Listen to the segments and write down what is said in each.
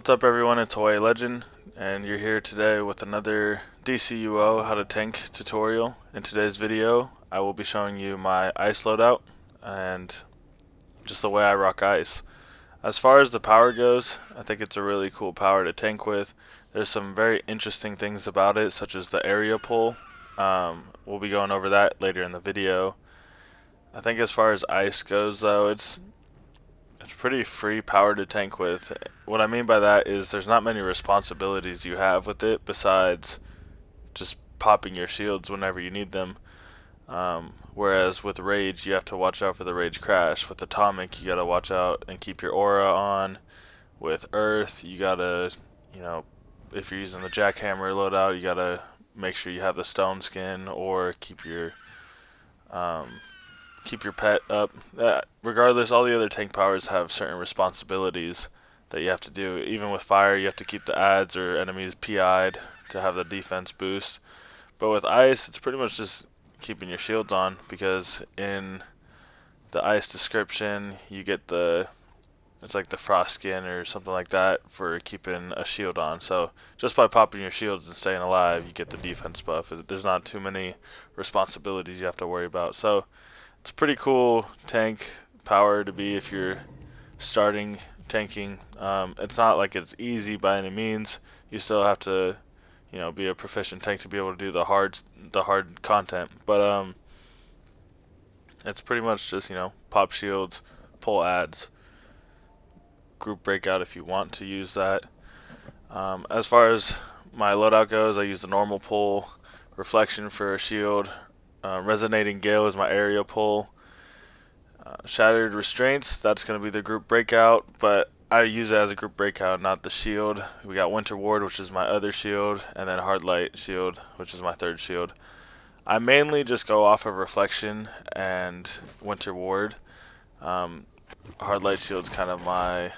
What's up everyone, it's Hawaii Legend, and you're here today with another DCUO How To Tank tutorial. In today's video, I will be showing you my ice loadout, and just the way I rock ice. As far as the power goes, I think it's a really cool power to tank with. There's some very interesting things about it, such as the area pull. We'll be going over that later in the video. I think as far as ice goes though, it's pretty free power to tank with. What I mean by that is there's not many responsibilities you have with it besides just popping your shields whenever you need them. Whereas with Rage, you have to watch out for the Rage crash. With Atomic, you gotta watch out and keep your aura on. With Earth, you gotta, if you're using the Jackhammer loadout, you gotta make sure you have the stone skin or keep your pet up. Regardless, all the other tank powers have certain responsibilities that you have to do. Even with fire, you have to keep the ads or enemies PI'd to have the defense boost. But with ice, it's pretty much just keeping your shields on, because in the ice description, you get it's like the frost skin or something like that for keeping a shield on. So just by popping your shields and staying alive, you get the defense buff. There's not too many responsibilities you have to worry about. So it's a pretty cool tank power to be if you're starting tanking. It's not like it's easy by any means. You still have to, be a proficient tank to be able to do the hard content. But it's pretty much just pop shields, pull ads, group breakout if you want to use that. As far as my loadout goes, I use the normal pull, reflection for a shield. Resonating Gale is my area pull. Shattered Restraints, that's going to be the group breakout, but I use it as a group breakout, not the shield. We got Winter Ward, which is my other shield, and then Hard Light Shield, which is my third shield. I mainly just go off of Reflection and Winter Ward. Hard Light Shield's kind of my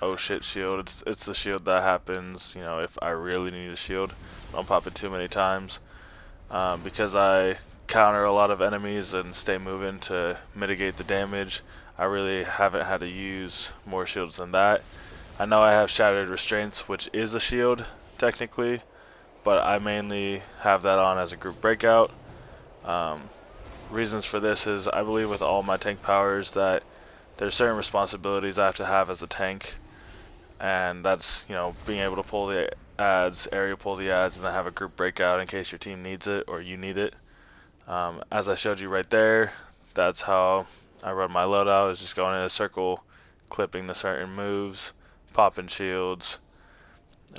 oh shit shield. It's the shield that happens, if I really need a shield. Don't pop it too many times. Because I counter a lot of enemies and stay moving to mitigate the damage, I really haven't had to use more shields than that. I know I have Shattered Restraints, which is a shield technically, but I mainly have that on as a group breakout. Reasons for this is I believe with all my tank powers that there's certain responsibilities I have to have as a tank, and that's being able to pull the ads, area pull the ads, and then have a group breakout in case your team needs it or you need it. As I showed you right there, that's how I run my loadout, is just going in a circle, clipping the certain moves, popping shields.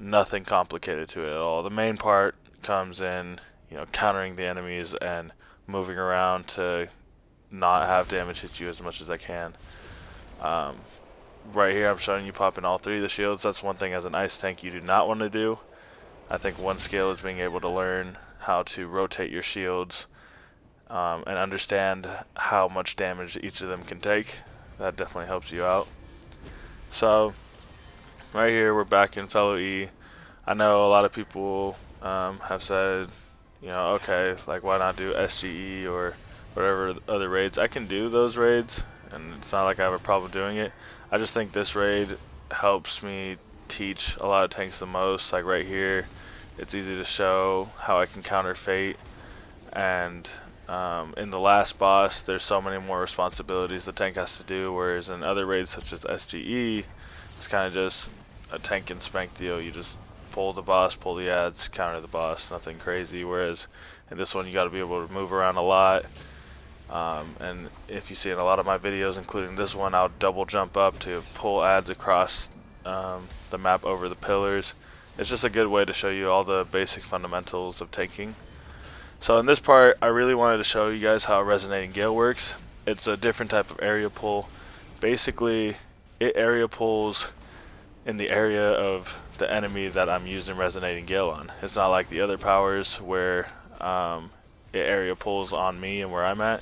Nothing complicated to it at all. The main part comes in countering the enemies and moving around to not have damage hit you as much as I can. Right here I'm showing you popping all three of the shields. That's one thing as an ice tank you do not want to do. I think one skill is being able to learn how to rotate your shields and understand how much damage each of them can take. That definitely helps you out. So right here we're back in Fellow E. I know a lot of people have said, okay, like why not do SGE or whatever other raids. I can do those raids and it's not like I have a problem doing it. I just think this raid helps me teach a lot of tanks the most. Like right here, it's easy to show how I can counter Fate, and in the last boss there's so many more responsibilities the tank has to do, whereas in other raids such as SGE, it's kind of just a tank and spank deal. You just pull the boss, pull the ads, counter the boss, nothing crazy. Whereas in this one you got to be able to move around a lot. And if you see in a lot of my videos, including this one, I'll double jump up to pull ads across the map over the pillars. It's just a good way to show you all the basic fundamentals of tanking. So in this part, I really wanted to show you guys how Resonating Gale works. It's a different type of area pull. Basically, it area pulls in the area of the enemy that I'm using Resonating Gale on. It's not like the other powers where it area pulls on me and where I'm at.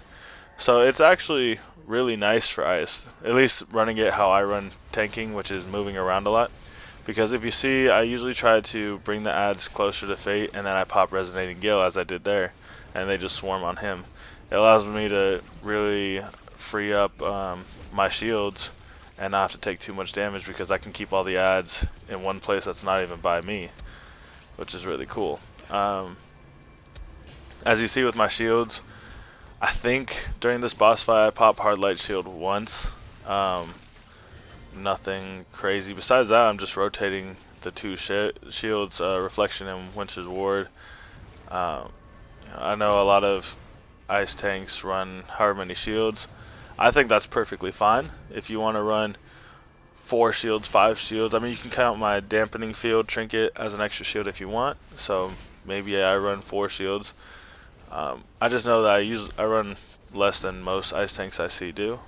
So it's actually really nice for ice, at least running it how I run tanking, which is moving around a lot. Because if you see, I usually try to bring the ads closer to Fate, and then I pop Resonating Gale as I did there, and they just swarm on him. It allows me to really free up my shields and not have to take too much damage because I can keep all the adds in one place that's not even by me, which is really cool. As you see with my shields, I think during this boss fight I popped hard light shield once. Nothing crazy. Besides that, I'm just rotating the two shields, Reflection and Winter's Ward. I know a lot of ice tanks run however many shields. I think that's perfectly fine. If you want to run 4 shields, 5 shields, I mean, you can count my dampening field trinket as an extra shield if you want. So maybe I run 4 shields. I just know that I run less than most ice tanks I see do,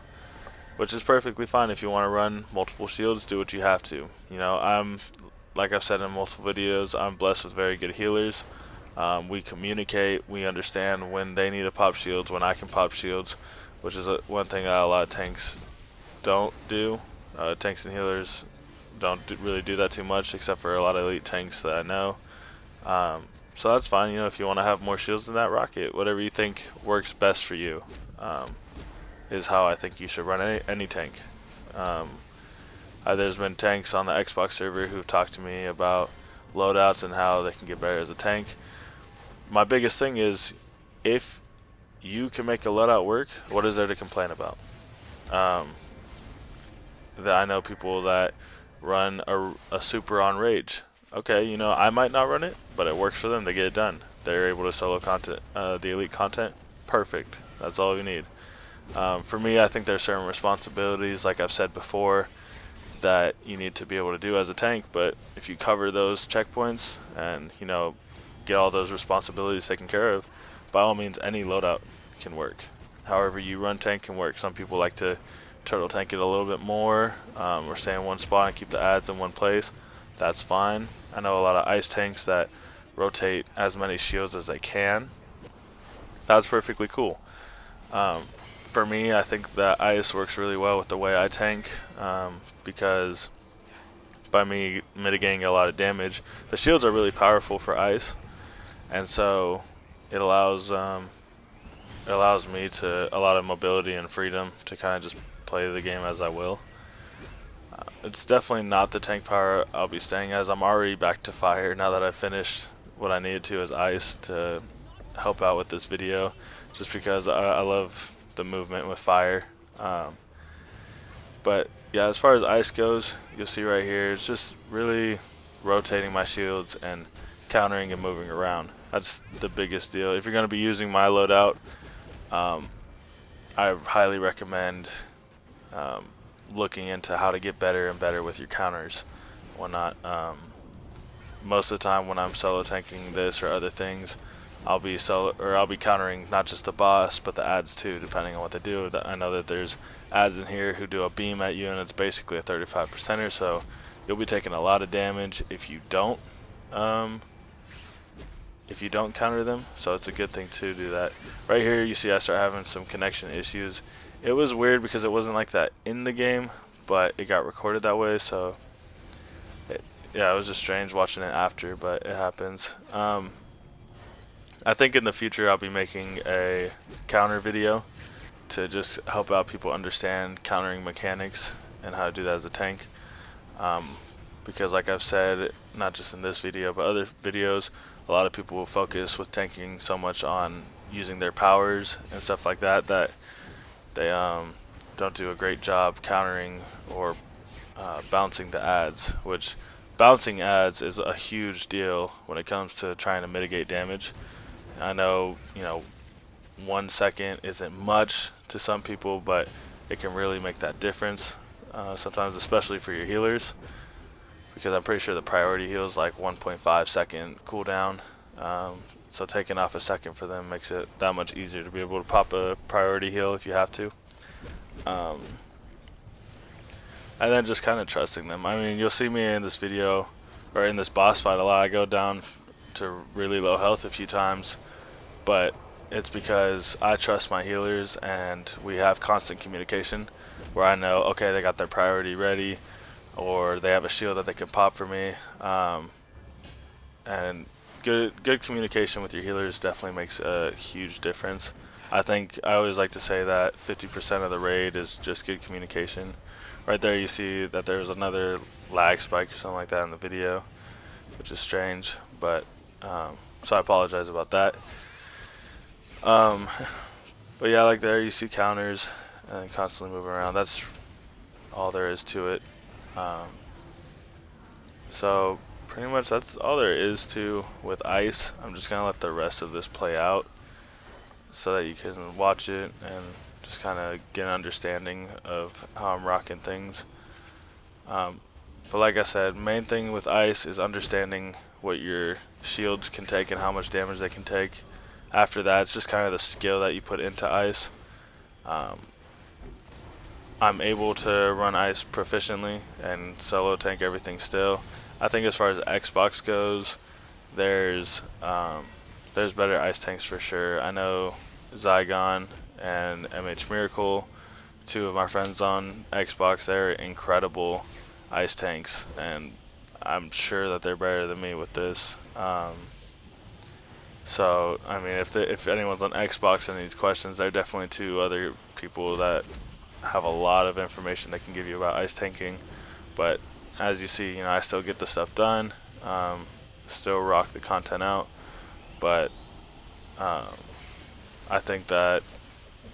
which is perfectly fine. If you want to run multiple shields, do what you have to. You know, like I've said in multiple videos, I'm blessed with very good healers. We communicate, we understand when they need to pop shields, when I can pop shields, which is one thing that a lot of tanks don't do. Tanks and healers don't really do that too much, except for a lot of elite tanks that I know. So that's fine. You know, if you want to have more shields than that, rocket. Whatever you think works best for you is how I think you should run any tank. There's been tanks on the Xbox server who've talked to me about loadouts and how they can get better as a tank. My biggest thing is, if you can make a loadout work, what is there to complain about? That I know people that run a super on rage. Okay, you know, I might not run it, but it works for them. They get it done. They're able to solo content, the elite content. Perfect. That's all you need. For me, I think there's certain responsibilities, like I've said before, that you need to be able to do as a tank. But if you cover those checkpoints and, you know, get all those responsibilities taken care of, by all means, any loadout can work. However you run tank can work. Some people like to turtle tank it a little bit more, or stay in one spot and keep the adds in one place. That's fine. I know a lot of ice tanks that rotate as many shields as they can. That's perfectly cool. For me, I think that ice works really well with the way I tank, because by me mitigating a lot of damage, the shields are really powerful for ice, and so it allows me to a lot of mobility and freedom to kind of just play the game as I will. It's definitely not the tank power I'll be staying as. I'm already back to fire now that I've finished what I needed to as ice to help out with this video, just because I love the movement with fire. But yeah, as far as ice goes, you'll see right here, it's just really rotating my shields and countering and moving around. That's the biggest deal. If you're going to be using my loadout, I highly recommend looking into how to get better and better with your counters, whatnot. Most of the time when I'm solo tanking this or other things, I'll be countering not just the boss but the adds too, depending on what they do. I know that there's adds in here who do a beam at you, and it's basically a 35%er, so you'll be taking a lot of damage if you don't counter them. So it's a good thing to do that. Right here you see I start having some connection issues. It was weird because it wasn't like that in the game, but it got recorded that way, so yeah, it was just strange watching it after, but it happens. I think in the future I'll be making a counter video to just help out people understand countering mechanics and how to do that as a tank. Because like I've said, not just in this video but other videos, a lot of people will focus with tanking so much on using their powers and stuff like that that they don't do a great job countering or bouncing the adds, which bouncing adds is a huge deal when it comes to trying to mitigate damage. I know, you know, 1 second isn't much to some people, but it can really make that difference sometimes, especially for your healers, because I'm pretty sure the priority heal is like 1.5 second cooldown. So taking off a second for them makes it that much easier to be able to pop a priority heal if you have to. And then just kind of trusting them. I mean, you'll see me in this video, or in this boss fight a lot. I go down to really low health a few times, but it's because I trust my healers and we have constant communication where I know, okay, they got their priority ready, or they have a shield that they can pop for me. And good communication with your healers definitely makes a huge difference. I think I always like to say that 50% of the raid is just good communication, right there you see that there's another lag spike or something like that in the video, which is strange, but so I apologize about that. But yeah, like there you see counters and constantly moving around. That's all there is to it. So pretty much that's all there is to with ice. I'm just gonna let the rest of this play out so that you can watch it and just kind of get an understanding of how I'm rocking things. But like I said, main thing with ice is understanding what your shields can take and how much damage they can take. After that, it's just kind of the skill that you put into ice. I'm able to run ice proficiently and solo tank everything still. I think as far as Xbox goes, there's better ice tanks for sure. I know Zygon and MH Miracle, two of my friends on Xbox, they're incredible ice tanks, and I'm sure that they're better than me with this. So I mean, if anyone's on Xbox and these questions, there are definitely two other people that have a lot of information they can give you about ice tanking. But as you see, I still get the stuff done, still rock the content out, but I think that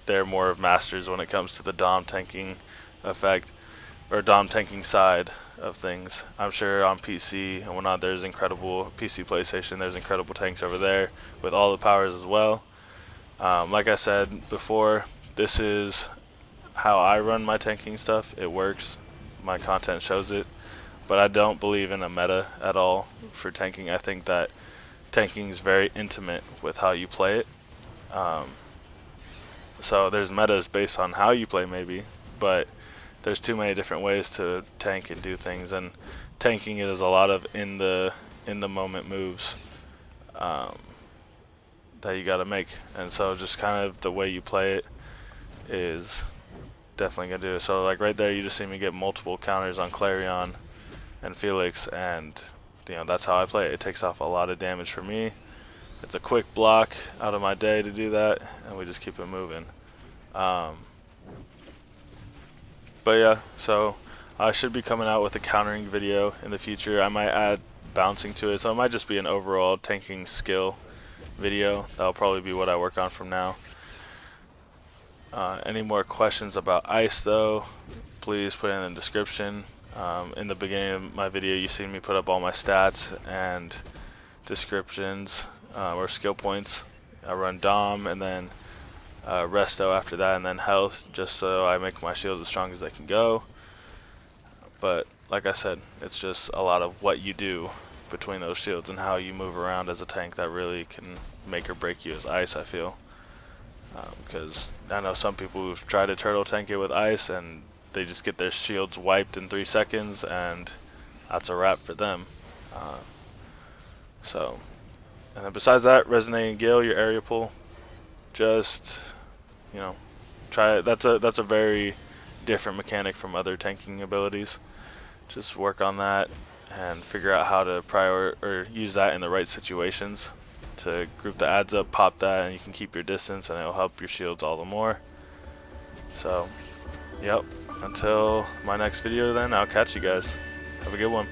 they're more of masters when it comes to the Dom tanking effect, or Dom tanking side of things. I'm sure on PC and whatnot, there's incredible PC PlayStation, there's incredible tanks over there with all the powers as well. Like I said before, this is how I run my tanking stuff. It works, my content shows it, but I don't believe in a meta at all for tanking. I think that tanking is very intimate with how you play it. So there's metas based on how you play maybe, but there's too many different ways to tank and do things, and tanking is a lot of in the moment moves that you got to make, and so just kind of the way you play it is definitely gonna do it. So like right there, you just see me get multiple counters on Clarion and Felix, and that's how I play it. It takes off a lot of damage for me. It's a quick block out of my day to do that, and we just keep it moving. But yeah, so I should be coming out with a countering video in the future. I might add bouncing to it, so it might just be an overall tanking skill video. That'll probably be what I work on from now. Any more questions about ice though, please put it in the description. In the beginning of my video, you see me put up all my stats and descriptions or skill points. I run Dom and then Resto after that, and then health, just so I make my shields as strong as they can go. But like I said, it's just a lot of what you do between those shields and how you move around as a tank that really can make or break you as ice, I feel. Because I know some people who've tried to turtle tank it with ice and they just get their shields wiped in 3 seconds, and that's a wrap for them. And then besides that, Resonating Gale, your area pull, just try it. That's a very different mechanic from other tanking abilities. Just work on that and figure out how to use that in the right situations to group the adds up, pop that, and you can keep your distance, and it'll help your shields all the more. So, yep. Until my next video, then I'll catch you guys. Have a good one.